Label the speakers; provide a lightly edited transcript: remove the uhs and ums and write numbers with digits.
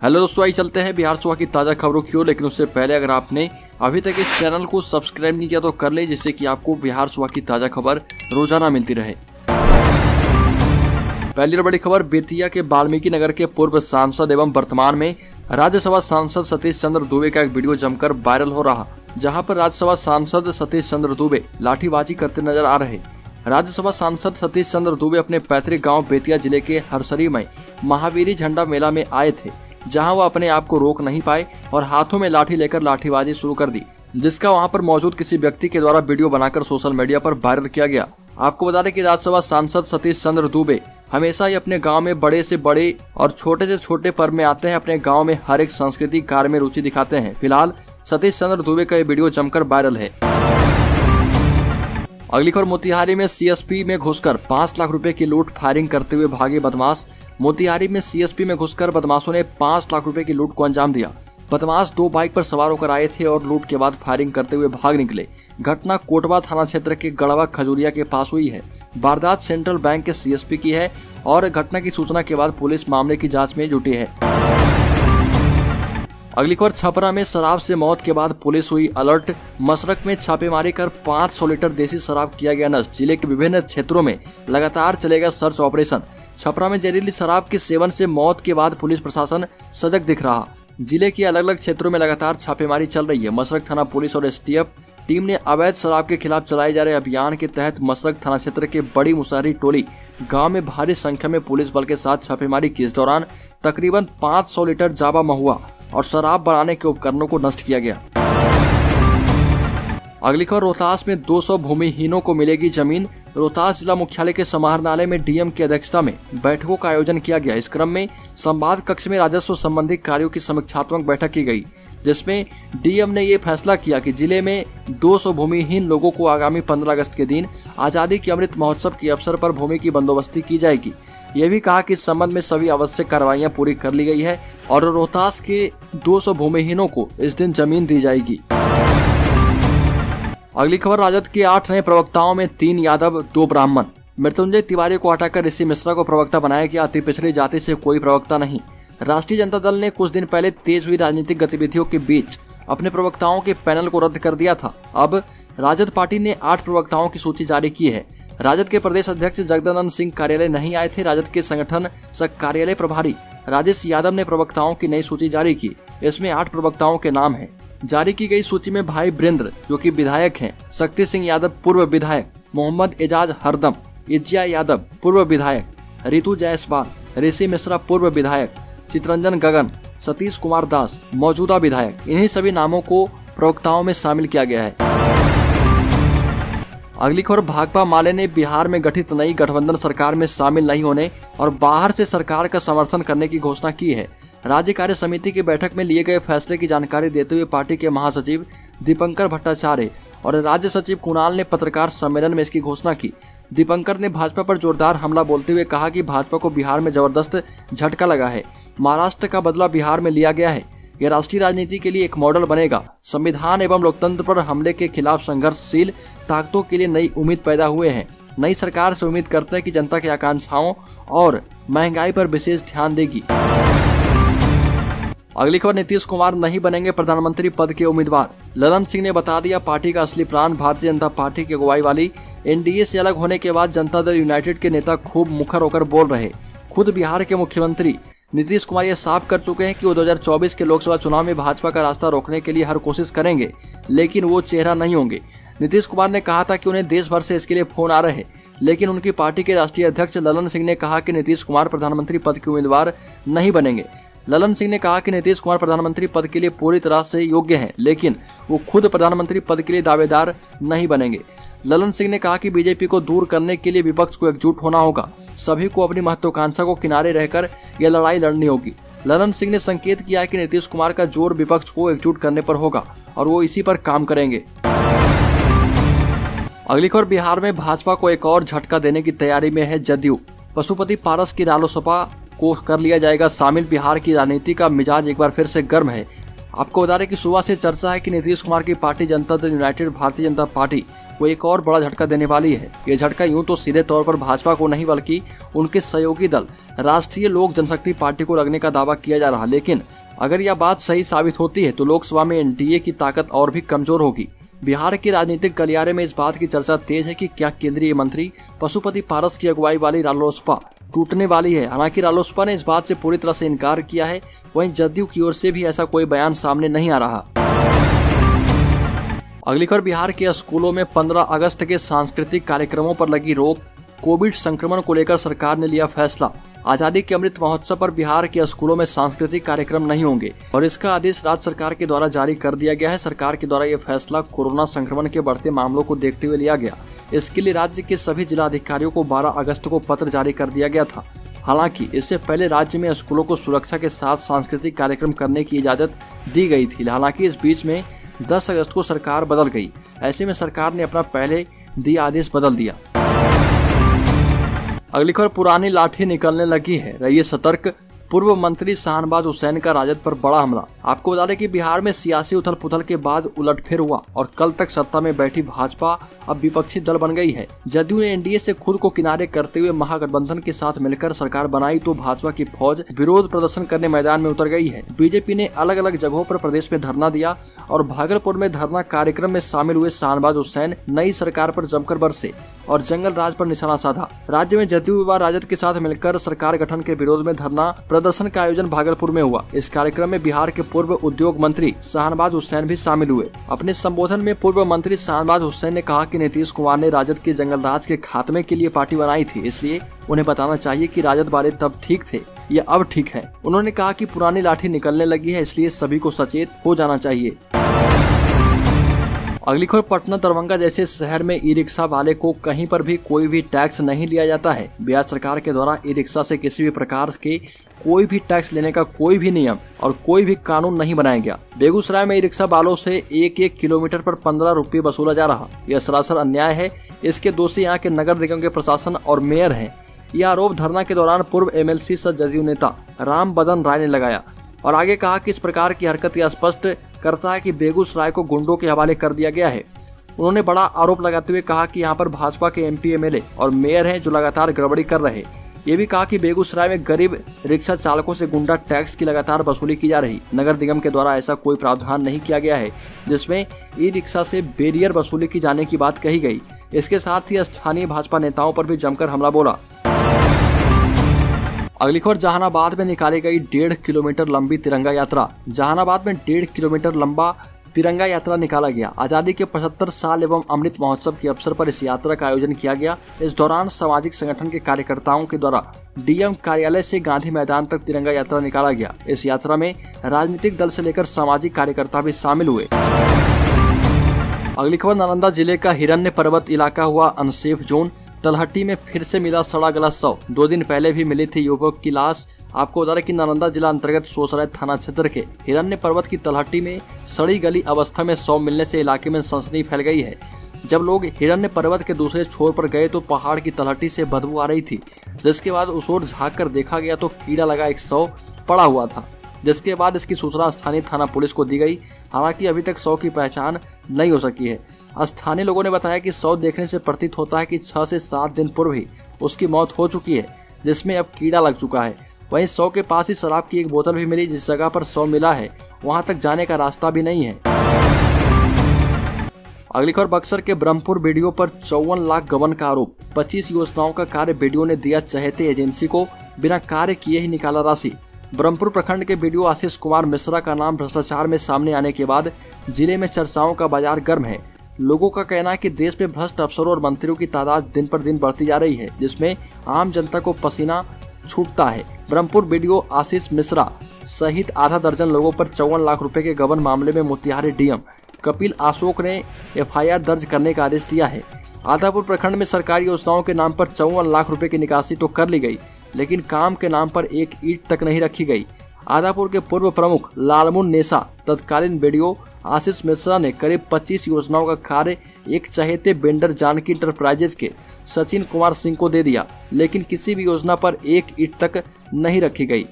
Speaker 1: Hello दोस्तों, आइए चलते हैं बिहार सुबह की ताज़ा खबरों की ओर। लेकिन उससे पहले अगर आपने अभी तक इस चैनल को सब्सक्राइब नहीं किया तो कर ले, जिससे कि आपको बिहार सुबह की ताज़ा खबर रोजाना मिलती रहे। पहली और बड़ी खबर, बेतिया के वाल्मीकि नगर के पूर्व सांसद एवं वर्तमान में राज्यसभा सांसद सतीश चंद्र दुबे का एक वीडियो जमकर वायरल हो रहा, जहां पर राज्यसभा सांसद सतीश चंद्र दुबे लाठीबाजी करते नजर आ रहे। राज्यसभा सांसद सतीश चंद्र दुबे अपने पैतृक गांव बेतिया जिले के हरसरी में महावीरी झंडा मेला में आए थे, जहां वह अपने आप को रोक नहीं पाए और हाथों में लाठी लेकर लाठीबाजी शुरू कर दी, जिसका वहां पर मौजूद किसी व्यक्ति के द्वारा वीडियो बनाकर सोशल मीडिया पर वायरल किया गया। आपको बता दें कि राज्यसभा सांसद सतीश चंद्र दुबे हमेशा ही अपने गांव में बड़े से बड़े और छोटे से छोटे पर्व में आते हैं, अपने गांव में हर एक सांस्कृतिक कार्य में रुचि दिखाते हैं। फिलहाल सतीश चंद्र दुबे का ये वीडियो जमकर वायरल है। अगली खबर, मोतिहारी में सीएसपी में घुसकर 5 लाख रुपए की लूट, फायरिंग करते हुए भागे बदमाश। मोतिहारी में सीएसपी में घुसकर बदमाशों ने 5 लाख रुपए की लूट को अंजाम दिया। बदमाश 2 बाइक पर सवार होकर आए थे और लूट के बाद फायरिंग करते हुए भाग निकले। घटना कोटवा थाना क्षेत्र के गढ़वा खजूरिया के पास हुई है। वारदात सेंट्रल बैंक के सीएसपी की है और घटना की सूचना के बाद पुलिस मामले की जांच में जुटी है। अगली खबर, छपरा में शराब से मौत के बाद पुलिस हुई अलर्ट। मशरक में छापेमारी कर 500 लीटर देसी शराब किया गया नष्ट। जिले के विभिन्न क्षेत्रों में लगातार चलेगा सर्च ऑपरेशन। छपरा में जहरीली शराब के सेवन से मौत के बाद पुलिस प्रशासन सजग दिख रहा। जिले के अलग अलग क्षेत्रों में लगातार छापेमारी चल रही है। मशरक थाना पुलिस और एसटीएफ टीम ने अवैध शराब के खिलाफ चलाए जा रहे अभियान के तहत मशरक थाना क्षेत्र के बड़ी मुसहरी टोली गांव में भारी संख्या में पुलिस बल के साथ छापेमारी की। इस दौरान तकरीबन 500 लीटर जावा महुआ और शराब बनाने के उपकरणों को नष्ट किया गया। अगली खबर, रोहतास में 200 भूमिहीनों को मिलेगी जमीन। रोहतास जिला मुख्यालय के समाहरणालय में डीएम की अध्यक्षता में बैठकों का आयोजन किया गया। इस क्रम में संवाद कक्ष में राजस्व संबंधी कार्यों की समीक्षात्मक बैठक की गई, जिसमें डीएम ने ये फैसला किया कि जिले में 200 भूमिहीन लोगों को आगामी 15 अगस्त के दिन आजादी के अमृत महोत्सव के अवसर पर भूमि की बंदोबस्ती की जाएगी। यह भी कहा कि इस संबंध में सभी आवश्यक कार्रवाइयां पूरी कर ली गई है और रोहतास के 200 भूमिहीनों को इस दिन जमीन दी जाएगी। अगली खबर, राजद के 8 नए प्रवक्ताओं में 3 यादव 2 ब्राह्मण। मृत्युंजय तिवारी को हटाकर ऋषि मिश्रा को प्रवक्ता बनाया गया। अति पिछड़ी जाति से कोई प्रवक्ता नहीं। राष्ट्रीय जनता दल ने कुछ दिन पहले तेज हुई राजनीतिक गतिविधियों के बीच अपने प्रवक्ताओं के पैनल को रद्द कर दिया था। अब राजद पार्टी ने 8 प्रवक्ताओं की सूची जारी की है। राजद के प्रदेश अध्यक्ष जगदानंद सिंह कार्यालय नहीं आए थे। राजद के संगठन कार्यालय प्रभारी राजेश यादव ने प्रवक्ताओं की नई सूची जारी की। इसमें 8 प्रवक्ताओं के नाम हैं। जारी की गई सूची में भाई ब्रिंद्र जो कि विधायक हैं, शक्ति सिंह यादव पूर्व विधायक, मोहम्मद एजाज हरदम, इज्जिया यादव पूर्व विधायक, रितु जायसवाल, ऋषि मिश्रा पूर्व विधायक, चितरंजन गगन, सतीश कुमार दास मौजूदा विधायक। इन्हीं सभी नामों को प्रवक्ताओं में शामिल किया गया है। अगली खबर, भाकपा माले ने बिहार में गठित नई गठबंधन सरकार में शामिल नहीं होने और बाहर से सरकार का समर्थन करने की घोषणा की है। राज्य कार्य समिति की बैठक में लिए गए फैसले की जानकारी देते हुए पार्टी के महासचिव दीपंकर भट्टाचार्य और राज्य सचिव कुणाल ने पत्रकार सम्मेलन में इसकी घोषणा की। दीपंकर ने भाजपा पर जोरदार हमला बोलते हुए कहा कि भाजपा को बिहार में जबरदस्त झटका लगा है। महाराष्ट्र का बदला बिहार में लिया गया है। यह राष्ट्रीय राजनीति के लिए एक मॉडल बनेगा। संविधान एवं लोकतंत्र पर हमले के खिलाफ संघर्षशील ताकतों के लिए नई उम्मीद पैदा हुए हैं। नई सरकार से उम्मीद करते हैं कि जनता की आकांक्षाओं और महंगाई पर विशेष ध्यान देगी। अगली खबर, नीतीश कुमार नहीं बनेंगे प्रधानमंत्री पद के उम्मीदवार। ललन सिंह ने बता दिया पार्टी का असली प्राण। भारतीय जनता पार्टी की अगुवाई वाली एनडीए से अलग होने के बाद जनता दल यूनाइटेड के नेता खूब मुखर होकर बोल रहे। खुद बिहार के मुख्यमंत्री नीतीश कुमार ये साफ कर चुके हैं कि वो 2024 के लोकसभा चुनाव में भाजपा का रास्ता रोकने के लिए हर कोशिश करेंगे, लेकिन वो चेहरा नहीं होंगे। नीतीश कुमार ने कहा था कि उन्हें देश भर से इसके लिए फोन आ रहे हैं, लेकिन उनकी पार्टी के राष्ट्रीय अध्यक्ष ललन सिंह ने कहा कि नीतीश कुमार प्रधानमंत्री पद के उम्मीदवार नहीं बनेंगे। ललन सिंह ने कहा कि नीतीश कुमार प्रधानमंत्री पद के लिए पूरी तरह से योग्य हैं, लेकिन वो खुद प्रधानमंत्री पद के लिए दावेदार नहीं बनेंगे। ललन सिंह ने कहा कि बीजेपी को दूर करने के लिए विपक्ष को एकजुट होना होगा। सभी को अपनी महत्वाकांक्षा को किनारे रहकर यह लड़ाई लड़नी होगी। ललन सिंह ने संकेत किया है कि नीतीश कुमार का जोर विपक्ष को एकजुट करने पर होगा और वो इसी पर काम करेंगे। अगली खबर, बिहार में भाजपा को एक और झटका देने की तैयारी में है जदयू। पशुपति पारस की रालोसपा को कर लिया जाएगा शामिल। बिहार की राजनीति का मिजाज एक बार फिर से गर्म है। आपको बता दें कि सुबह से चर्चा है कि नीतीश कुमार की party Janata Dal United Bharatiya Janata party को एक और बड़ा झटका देने वाली है। ये झटका यूं तो सीधे तौर पर भाजपा को नहीं बल्कि उनके सहयोगी दल राष्ट्रीय लोक जनशक्ति पार्टी को लगने का दावा किया जा रहा, लेकिन अगर यह बात सही साबित होती है तो लोकसभा में एनडीए की ताकत और भी कमजोर होगी। बिहार के राजनीतिक गलियारे में इस बात की चर्चा तेज है कि क्या केंद्रीय मंत्री पशुपति पारस की अगुवाई वाली रालोसपा टूटने वाली है। हालांकि रालोसपा ने इस बात से पूरी तरह से इनकार किया है, वहीं जदयू की ओर से भी ऐसा कोई बयान सामने नहीं आ रहा। अगली खबर, बिहार के स्कूलों में 15 अगस्त के सांस्कृतिक कार्यक्रमों पर लगी रोक। कोविड संक्रमण को लेकर सरकार ने लिया फैसला। आजादी के अमृत महोत्सव पर बिहार के स्कूलों में सांस्कृतिक कार्यक्रम नहीं होंगे और इसका आदेश राज्य सरकार के द्वारा जारी कर दिया गया है। सरकार के द्वारा यह फैसला कोरोना संक्रमण के बढ़ते मामलों को देखते हुए लिया गया। इसके लिए राज्य के सभी जिलाधिकारियों को 12 अगस्त को पत्र जारी कर दिया गया था। हालांकि इससे पहले राज्य में स्कूलों को सुरक्षा के साथ सांस्कृतिक कार्यक्रम करने की इजाजत दी गई थी। हालांकि इस बीच में 10 अगस्त को सरकार बदल गई। ऐसे में सरकार ने अपना पहले दिया आदेश बदल दिया। अगली खबर, पुरानी लाठी निकलने लगी है, रहिए सतर्क। पूर्व मंत्री शाहनवाज हुसैन का राजद पर बड़ा हमला। आपको बता दें कि बिहार में सियासी उथल पुथल के बाद उलटफेर हुआ और कल तक सत्ता में बैठी भाजपा अब विपक्षी दल बन गई है। जदयू ने एनडीए से खुद को किनारे करते हुए महागठबंधन के साथ मिलकर सरकार बनाई तो भाजपा की फौज विरोध प्रदर्शन करने मैदान में उतर गई है। बीजेपी ने अलग अलग जगहों पर प्रदेश में धरना दिया और भागलपुर में धरना कार्यक्रम में शामिल हुए शाहनवाज हुसैन नई सरकार पर जमकर बरसे और जंगल राज पर निशाना साधा। राज्य में जदयू व राजद के साथ मिलकर सरकार गठन के विरोध में धरना प्रदर्शन का आयोजन भागलपुर में हुआ। इस कार्यक्रम में बिहार के पूर्व उद्योग मंत्री शाहनवाज हुसैन भी शामिल हुए। अपने संबोधन में पूर्व मंत्री शाहनवाज हुसैन ने कहा कि नीतीश कुमार ने राजद के जंगल राज के खात्मे के लिए पार्टी बनाई थी, इसलिए उन्हें बताना चाहिए कि राजद वाले तब ठीक थे, ये अब ठीक है। उन्होंने कहा कि पुरानी लाठी निकलने लगी है, इसलिए सभी को सचेत हो जाना चाहिए। अगली खबर, पटना दरभंगा जैसे शहर में ई रिक्शा वाले को कहीं पर भी कोई भी टैक्स नहीं लिया जाता है। बिहार सरकार के द्वारा ई रिक्शा से किसी भी प्रकार के कोई भी टैक्स लेने का कोई भी नियम और कोई भी कानून नहीं बनाया गया। बेगूसराय में ई रिक्शा वालों से 1-1 किलोमीटर पर 15 रुपये वसूला जा रहा। यह सरासर अन्याय है। इसके दोषी यहाँ के नगर निगम के प्रशासन और मेयर हैं। यह आरोप धरना के दौरान पूर्व एमएलसी सह जदयू नेता राम बदन राय ने लगाया और आगे कहा कि इस प्रकार की हरकत यह स्पष्ट करता है कि बेगूसराय को गुंडों के हवाले कर दिया गया है। उन्होंने बड़ा आरोप लगाते हुए कहा कि यहाँ पर भाजपा के एमपी एमएलए और मेयर हैं जो लगातार गड़बड़ी कर रहे। ये भी कहा कि बेगूसराय में गरीब रिक्शा चालकों से गुंडा टैक्स की लगातार वसूली की जा रही। नगर निगम के द्वारा ऐसा कोई प्रावधान नहीं किया गया है जिसमें ई रिक्शा से बैरियर वसूली की जाने की बात कही गई। इसके साथ ही स्थानीय भाजपा नेताओं पर भी जमकर हमला बोला। अगली खबर, जहानाबाद में निकाली गई 1.5 किलोमीटर लंबी तिरंगा यात्रा। जहानाबाद में 1.5 किलोमीटर लंबा तिरंगा यात्रा निकाला गया। आजादी के 75 साल एवं अमृत महोत्सव के अवसर पर इस यात्रा का आयोजन किया गया। इस दौरान सामाजिक संगठन के कार्यकर्ताओं के द्वारा डीएम कार्यालय से गांधी मैदान तक तिरंगा यात्रा निकाला गया। इस यात्रा में राजनीतिक दल से लेकर सामाजिक कार्यकर्ता भी शामिल हुए। अगली खबर, नालंदा जिले का हिरण्य पर्वत इलाका हुआ अनसेफ जोन। तलहटी में फिर से मिला सड़ा गला शव। 2 दिन पहले भी मिली थी युवक की लाश। आपको बता दें कि नालंदा जिला अंतर्गत सोसराय थाना क्षेत्र के हिरण्य पर्वत की तलहटी में सड़ी गली अवस्था में शव मिलने से इलाके में सनसनी फैल गई है। जब लोग हिरण्य पर्वत के दूसरे छोर पर गए तो पहाड़ की तलहटी से बदबू आ रही थी, जिसके बाद उस ओर झाँक कर देखा गया तो कीड़ा लगा एक शव पड़ा हुआ था, जिसके बाद इसकी सूचना स्थानीय थाना पुलिस को दी गई। हालांकि अभी तक शव की पहचान नहीं हो सकी है। स्थानीय लोगों ने बताया कि शव देखने से प्रतीत होता है कि 6 से 7 दिन पूर्व ही उसकी मौत हो चुकी है, जिसमें अब कीड़ा लग चुका है। वहीं शव के पास ही शराब की एक बोतल भी मिली। जिस जगह पर शव मिला है वहां तक जाने का रास्ता भी नहीं है। अगली खबर, बक्सर के ब्रह्मपुर बीडीओ पर 54 लाख गबन का आरोप। 25 योजनाओं का कार्य बीडीओ ने दिया चहेते एजेंसी को, बिना कार्य किए ही निकाला राशि। ब्रह्मपुर प्रखंड के बीडीओ आशीष कुमार मिश्रा का नाम भ्रष्टाचार में सामने आने के बाद जिले में चर्चाओं का बाजार गर्म है। लोगों का कहना है कि देश में भ्रष्ट अफसरों और मंत्रियों की तादाद दिन पर दिन बढ़ती जा रही है, जिसमें आम जनता को पसीना छूटता है। ब्रह्मपुर बीडीओ आशीष मिश्रा सहित आधा दर्जन लोगों पर 54 लाख रुपए के गबन मामले में मोतिहारी डीएम कपिल अशोक ने एफआईआर दर्ज करने का आदेश दिया है। आदापुर प्रखंड में सरकारी योजनाओं के नाम पर 54 लाख रुपए की निकासी तो कर ली गई, लेकिन काम के नाम पर एक ईंट तक नहीं रखी गई। आदापुर के पूर्व प्रमुख लालमुन नेसा तत्कालीन बीडीओ आशीष मिश्रा ने करीब 25 योजनाओं का कार्य एक चहेते बेंडर जानकी इंटरप्राइजेज के सचिन कुमार सिंह को दे दिया, लेकिन किसी भी योजना पर एक ईंट तक नहीं रखी गई।